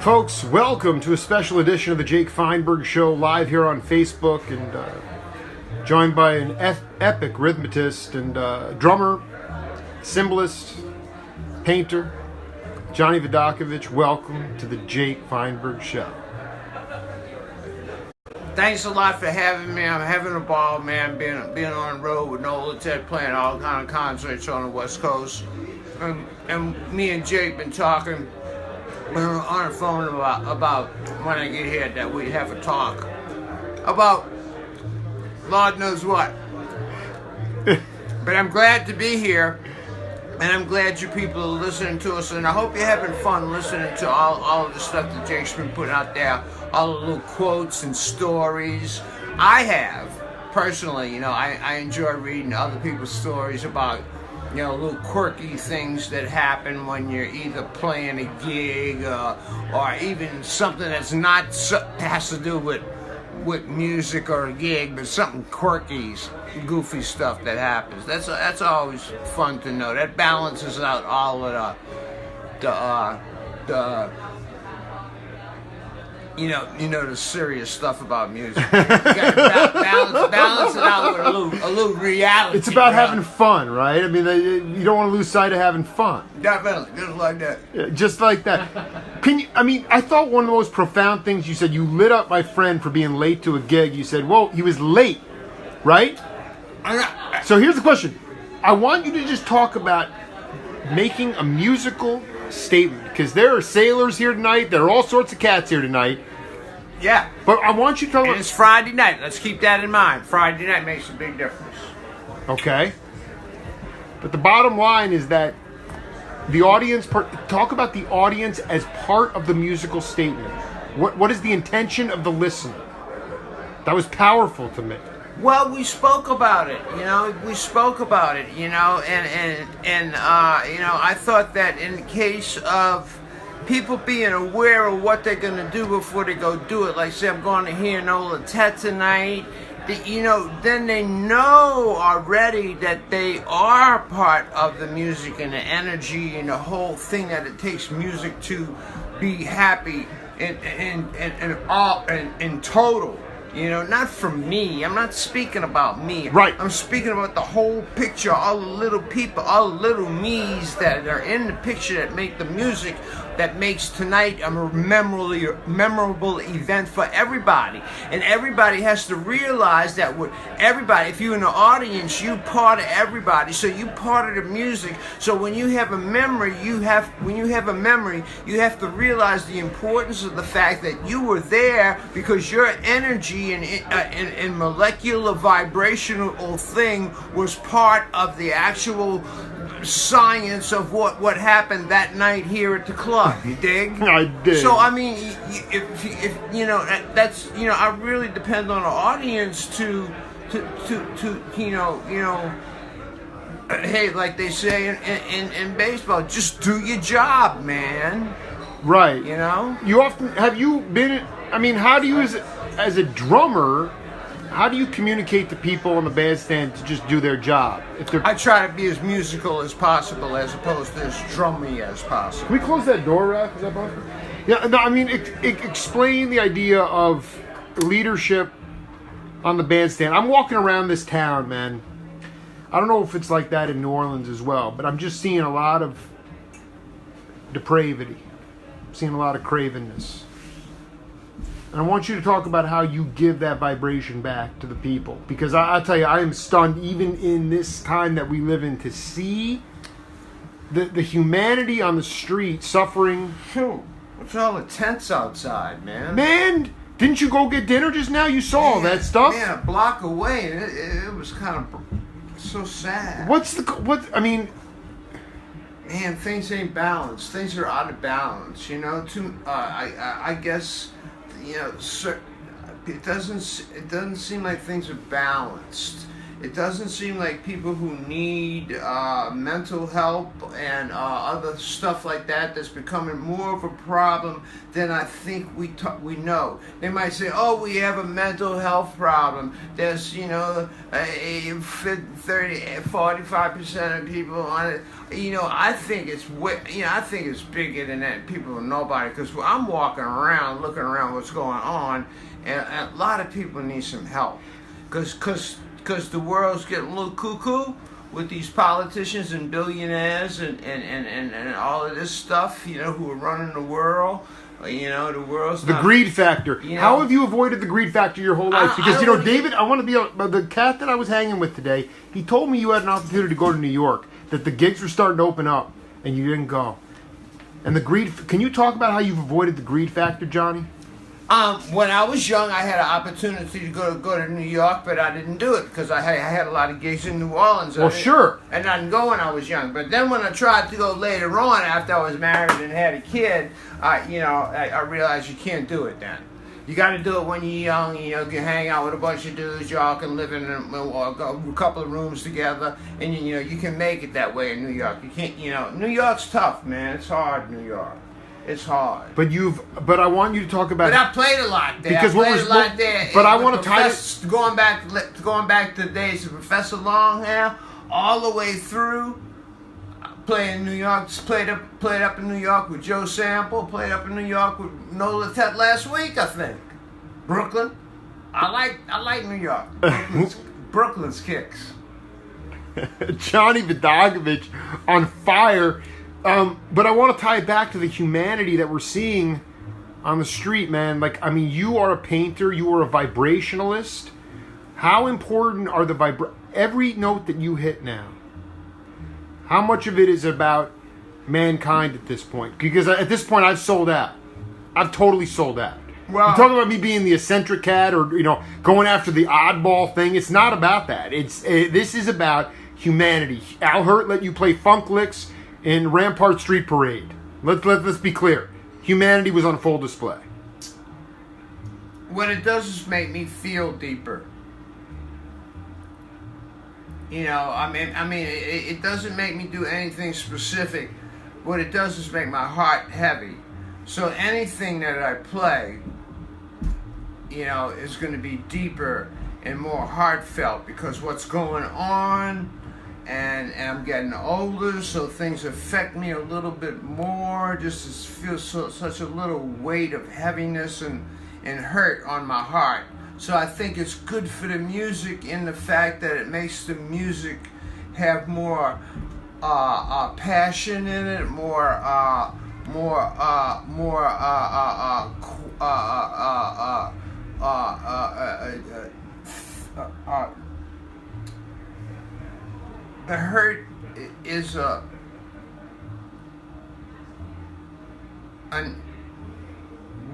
Folks, welcome to a special edition of the Jake Feinberg Show, live here on Facebook, and joined by an epic rhythmist and drummer, cymbalist, painter, Johnny Vidacovich. Welcome to the Jake Feinberg Show. Thanks a lot for having me. I'm having a ball, man, being on the road with NOLATET, playing all kind of concerts on the West Coast. And me and Jake been talking on the phone about when I get here that we have a talk about Lord knows what. But I'm glad to be here, and I'm glad you people are listening to us, and I hope you're having fun listening to all of the stuff that Jake's been putting out there, all the little quotes and stories. I have, personally, I enjoy reading other people's stories about little quirky things that happen when you're either playing a gig or even something that's not has to do with music or a gig, but something quirky, goofy stuff that happens. That's always fun to know. That balances out all of the the serious stuff about music. You gotta balance it out with a little reality. It's about having fun, right? I mean, you don't want to lose sight of having fun. Definitely, just like that. Yeah, just like that. I thought one of the most profound things you said, you lit up my friend for being late to a gig. You said, well, he was late, right? So here's the question. I want you to just talk about making a musical statement, because there are sailors here tonight, there are all sorts of cats here tonight. Yeah. But I want you to talk about... And it's Friday night. Let's keep that in mind. Friday night makes a big difference. Okay. But the bottom line is that the audience... Talk about the audience as part of the musical statement. What is the intention of the listener? That was powerful to me. Well, we spoke about it, and I thought that in the case of people being aware of what they're going to do before they go do it, like say I'm going to hear NOLATET tonight, then they know already that they are part of the music and the energy and the whole thing that it takes music to be happy in total. Not for me. I'm not speaking about me. Right. I'm speaking about the whole picture, all the little people, all the little me's that are in the picture that make the music that makes tonight a memorable event for everybody. And everybody has to realize that with everybody, if you're in the audience, you part of everybody. So you part of the music. So when you have a memory, you have to realize the importance of the fact that you were there because your energy and molecular vibrational thing was part of the actual science of what happened that night here at the club. You dig? I did. So I mean, if that's I really depend on the audience to hey, like they say in baseball, just do your job, man. Right. You often have you been? I mean, how do you as a drummer? How do you communicate to people on the bandstand to just do their job? I try to be as musical as possible as opposed to as drummy as possible. Can we close that door, Raph? Is that possible? Yeah, no, I mean, explain the idea of leadership on the bandstand. I'm walking around this town, man. I don't know if it's like that in New Orleans as well, but I'm just seeing a lot of depravity. I'm seeing a lot of cravenness. And I want you to talk about how you give that vibration back to the people. Because I tell you, I am stunned, even in this time that we live in, to see the humanity on the street suffering. What's all the tents outside, man? Man, didn't you go get dinner just now? You saw all that stuff? Man, a block away. It was kind of so sad. Man, things ain't balanced. Things are out of balance, I guess... it doesn't seem like things are balanced, It doesn't seem like people who need mental help and other stuff like that that's becoming more of a problem than I think we know. They might say, oh, we have a mental health problem. There's, 45% of people on it. I think it's I think it's bigger than that. People don't know about it because I'm walking around, looking around what's going on, and a lot of people need some help because the world's getting a little cuckoo with these politicians and billionaires and all of this stuff, who are running the world. The world's the greed factor. How have you avoided the greed factor your whole life? Because, David, I want to be the cat that I was hanging with today, he told me you had an opportunity to go to New York, that the gigs were starting to open up, and you didn't go. And the greed, can you talk about how you've avoided the greed factor, Johnny? When I was young, I had an opportunity to go to New York, but I didn't do it because I had a lot of gigs in New Orleans. Well, sure. And I didn't go when I was young. But then when I tried to go later on, after I was married and had a kid, I realized you can't do it then. You got to do it when you're young. You can hang out with a bunch of dudes. Y'all can live in a couple of rooms together, and you can make it that way in New York. You can't. New York's tough, man. It's hard, New York. It's hard. But I want you to talk about. But I played a lot there. Because But I want to tie it. Going back to the days of Professor Longhair, all the way through. Playing in New York, played up in New York with Joe Sample. Played up in New York with NOLATET last week, I think. Brooklyn. I like New York. Brooklyn's kicks. Johnny Vidacovich on fire. But I want to tie it back to the humanity that we're seeing on the street, man. You are a painter. You are a vibrationalist. How important are every note that you hit now? How much of it is about mankind at this point? Because at this point, I've sold out. I've totally sold out. Well, you're talking about me being the eccentric cat or, going after the oddball thing. It's not about that. This is about humanity. Al Hirt let you play funk licks in Rampart Street Parade. Let's be clear. Humanity was on full display. What it does is make me feel deeper. It doesn't make me do anything specific. What it does is make my heart heavy. So anything that I play, is going to be deeper and more heartfelt because what's going on, and I'm getting older, so things affect me a little bit more. Just feel such a little weight of heaviness and hurt on my heart. So I think it's good for the music in the fact that it makes the music have more passion in it, the hurt is a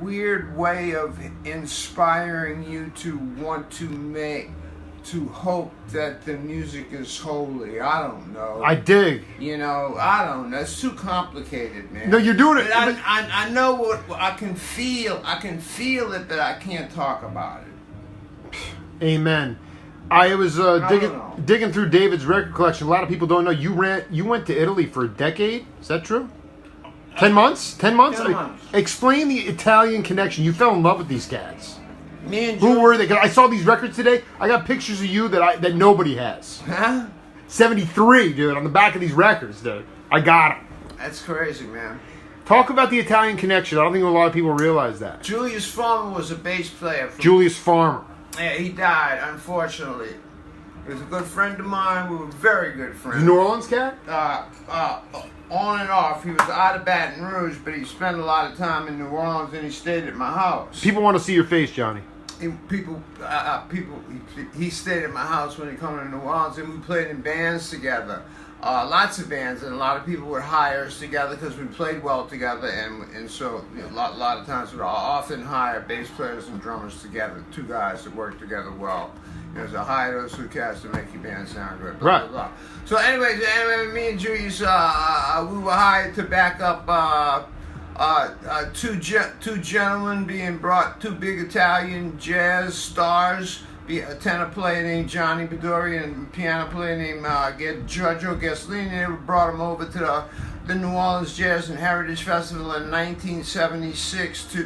weird way of inspiring you to want to hope that the music is holy. I don't know. I dig. I don't know. It's too complicated, man. No, you're doing it. But I know what I can feel. I can feel it, but I can't talk about it. Amen. I was digging through David's record collection. A lot of people don't know you went to Italy for a decade. Is that true? 10 months? 10 months? 10 months. Explain the Italian connection. You fell in love with these cats. Me and Who were they? 'Cause I saw these records today. I got pictures of you that nobody has. Huh? 73, dude, on the back of these records, dude. I got them. That's crazy, man. Talk about the Italian connection. I don't think a lot of people realize that. Julius Farmer was a bass player. Julius Farmer. Yeah, he died, unfortunately. He was a good friend of mine. We were very good friends. The New Orleans cat? On and off. He was out of Baton Rouge, but he spent a lot of time in New Orleans, and he stayed at my house. People want to see your face, Johnny. He stayed at my house when he came to New Orleans, and we played in bands together. Lots of bands, and a lot of people would hire us together because we played well together, and so a lot of times we'd often hire bass players and drummers together, two guys that work together well. So hire those two cats to make your band sound good. Blah, right. Blah, blah. So anyway, me and Julius, we were hired to back up two gentlemen being brought, two big Italian jazz stars a tenor player named Johnny Bedori and a piano player named Giorgio Gasolini. They brought him over to the New Orleans Jazz and Heritage Festival in 1976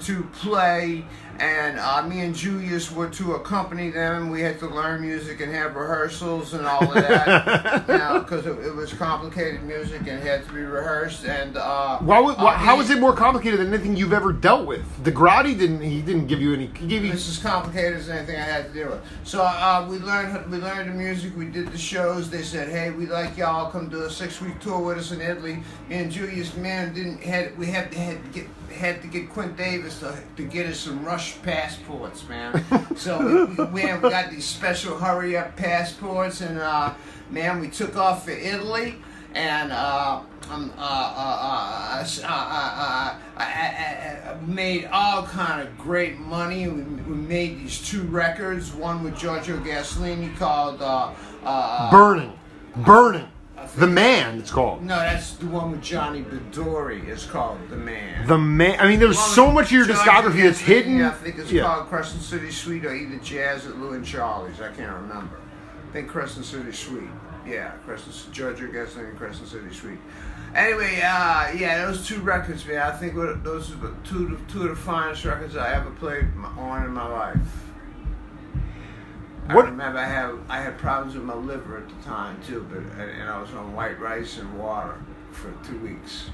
to play, and me and Julius were to accompany them. We had to learn music and have rehearsals and all of that, because it was complicated music and had to be rehearsed. And how was it more complicated than anything you've ever dealt with? DeGrati didn't give you any. He gave you. It's as complicated as anything I had to deal with. So we learned the music. We did the shows. They said, "Hey, we'd like y'all come do a 6-week tour with us in Italy." Me and Julius, man, we had to get Quint Davis to get us some rush passports, man. So we got these special hurry up passports, and man, we took off for Italy, and I made all kind of great money. We made these 2 records, one with Giorgio Gasolini called Burning. The Man, it's called. No, that's the one with Johnny Bedori. It's called The Man. The Man. I mean, there's so much of your discography that's hidden. I think it's called Crescent City Suite or either Jazz at Lou and Charlie's. I can't remember. I think Crescent City Suite. Yeah, Giorgio Gasolini, Crescent City Suite. Anyway, those 2 records, man. I think those are two of the finest records I ever played on in my life. I remember I had problems with my liver at the time too, and I was on white rice and water for 2 weeks.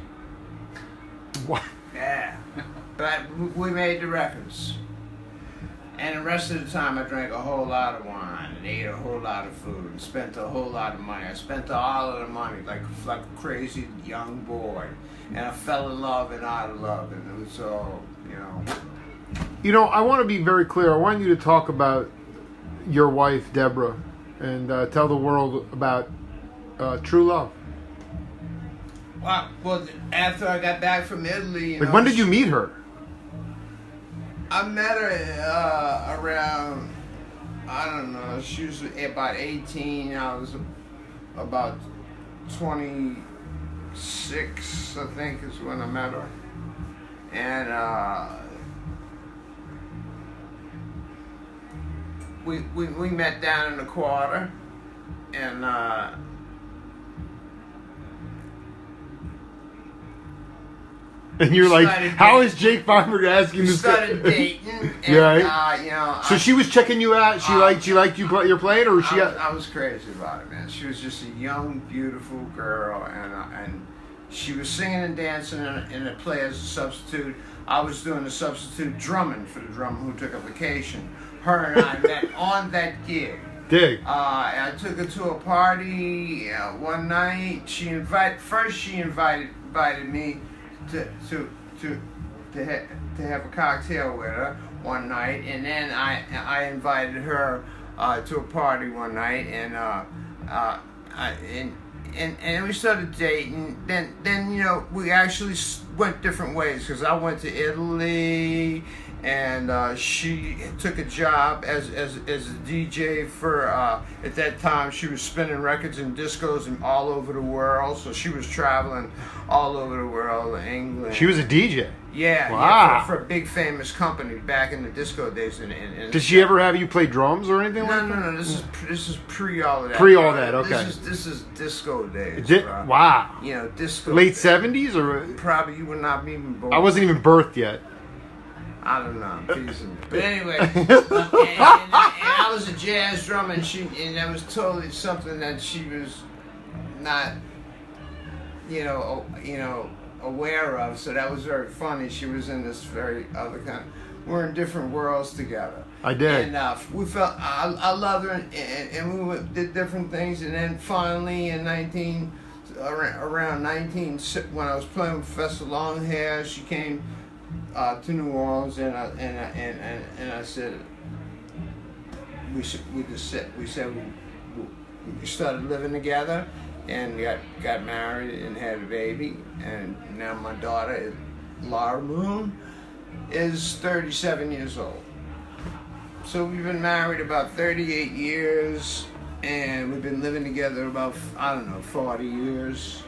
What? Yeah, but we made the records, and the rest of the time I drank a whole lot of wine and ate a whole lot of food and spent a whole lot of money. I spent all of the money like a crazy young boy, and I fell in love and out of love, and it was all, I want to be very clear. I want you to talk about your wife, Deborah, and tell the world about true love. Well, after I got back from Italy... when did you meet her? I met her around, I don't know, she was about 18, I was about 26, I think, is when I met her. And we met down in the quarter, and you're like, how is Jake Feinberg asking this? We started dating, and, so she was checking you out. She liked you your playing, or she? I was crazy about it, man. She was just a young, beautiful girl, and she was singing and dancing in a play as a substitute. I was doing the substitute drumming for the drummer who took a vacation. Her and I met on that gig. I took her to a party one night. She invited me to have a cocktail with her one night, and then I invited her to a party one night, and we started dating. Then we actually went different ways, because I went to Italy, and she took a job as a DJ for at that time she was spinning records in discos and all over the world. So she was traveling all over the world, England. She was a DJ. Yeah, wow. Yeah, for a big famous company back in the disco days. Did she ever have you play drums or anything like that? No. This is pre all of that. Pre all that, okay. This is disco days. Wow. Disco. Late 70s or? Probably you were not even born. I wasn't even birthed yet. I don't know, but anyway, and I was a jazz drummer, and that was totally something that she was not, aware of. So that was very funny. She was in this very other kind. We're in different worlds together. I did. And we felt I loved her, and we did different things, and then finally in around 19 when I was playing with Professor Longhair, she came to New Orleans, and I said we started living together, and got married and had a baby, and now my daughter, Laura Moon, is 37 years old. So we've been married about 38 years, and we've been living together about 40 years.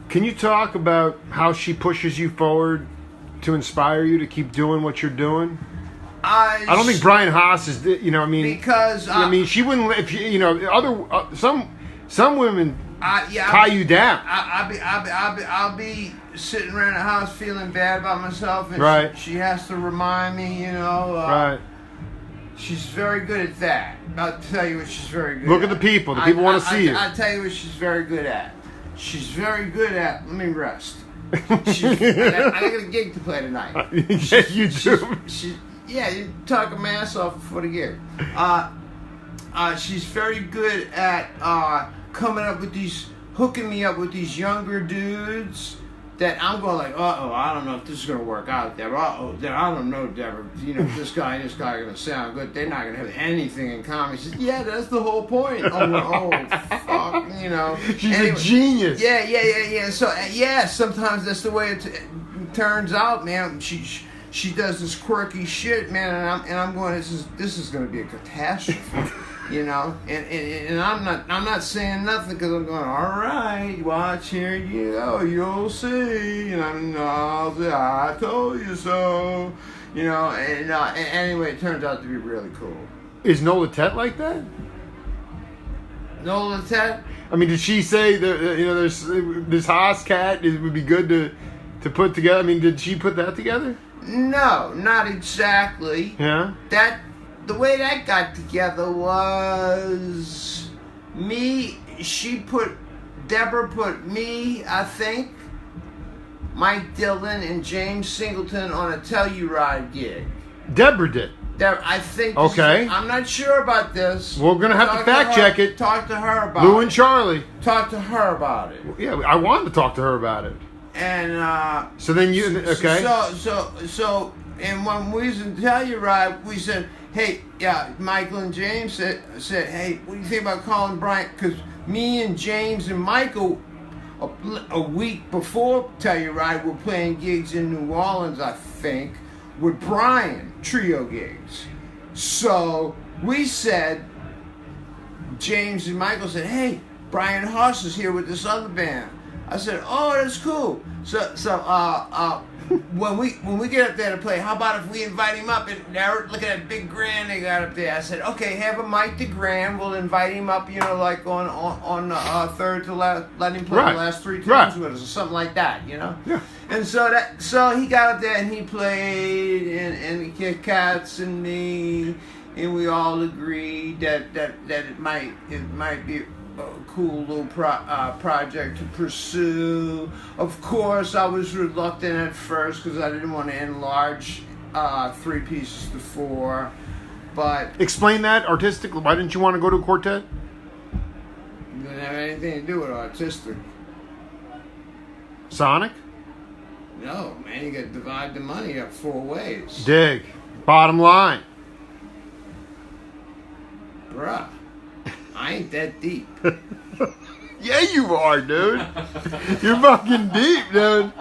Can you talk about how she pushes you forward to inspire you to keep doing what you're doing? I don't think Brian Haas is. You know, I mean, because I mean, she wouldn't. If you know, some women tie you down. I'll be sitting around the house feeling bad about myself, and right. she has to remind me, you know. Right. She's very good at that. I'll tell you what she's very good at. Look at the people. The people want to see you. I'll tell you what she's very good at. She's very good at, let me rest. I got a gig to play tonight. Yeah, you do. Yeah, you talk a ass off before the gig. She's very good at hooking me up with these younger dudes that I'm going like, I don't know if this is going to work out, Deborah. I don't know, Deborah. You know, this guy and this guy are going to sound good. They're not going to have anything in common. She says, yeah, that's the whole point. Fuck, you know. She's a genius. Yeah. So, sometimes that's the way it turns out, man. She does this quirky shit, man, and I'm going, this is going to be a catastrophe. You know, and I'm not saying nothing because I'm going, all right, watch, here you go, you'll see, and I told you so, you know, and anyway, it turns out to be really cool. Is NOLATET like that? NOLATET? I mean, did she say that, you know, there's this Haas cat, it would be good to put together? I mean, did she put that together? No, not exactly. Yeah? The way that got together was Deborah put me, I think, Mike Dillon, and James Singleton on a Telluride gig. Deborah did? I think. Okay. I'm not sure about this. We're going to have to fact check it. Talk to her about Lou and Charlie. Talk to her about it. Yeah, I wanted to talk to her about it. And, so then you, okay. So, and when we was in Telluride, we said, hey, Michael and James said, hey, what do you think about calling Brian? Because me and James and Michael, a week before Telluride, were playing gigs in New Orleans, I think, with Brian, trio gigs. So we said, James and Michael said, hey, Brian Haas is here with this other band. I said, oh, that's cool. So when we get up there to play, how about if we invite him up? And now look at that big grand they got up there. I said, okay, have a Mike the Grand. We'll invite him up, you know, like on third to last, let him play the last three tunes with us or something like that, you know. Yeah. And so he got up there and he played and the Kit Kats and me, and we all agreed that it might be a cool little project to pursue. Of course, I was reluctant at first because I didn't want to enlarge 3 pieces to 4. But explain that artistically. Why didn't you want to go to a quartet? It didn't have anything to do with artistic. Sonic? No, man. You got to divide the money up 4 ways. Dig. Bottom line. Bruh. I ain't that deep. Yeah, you are, dude. You're fucking deep, dude.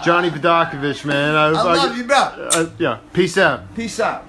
Johnny Vidacovich, man. I love you, bro. Yeah, peace out. Peace out.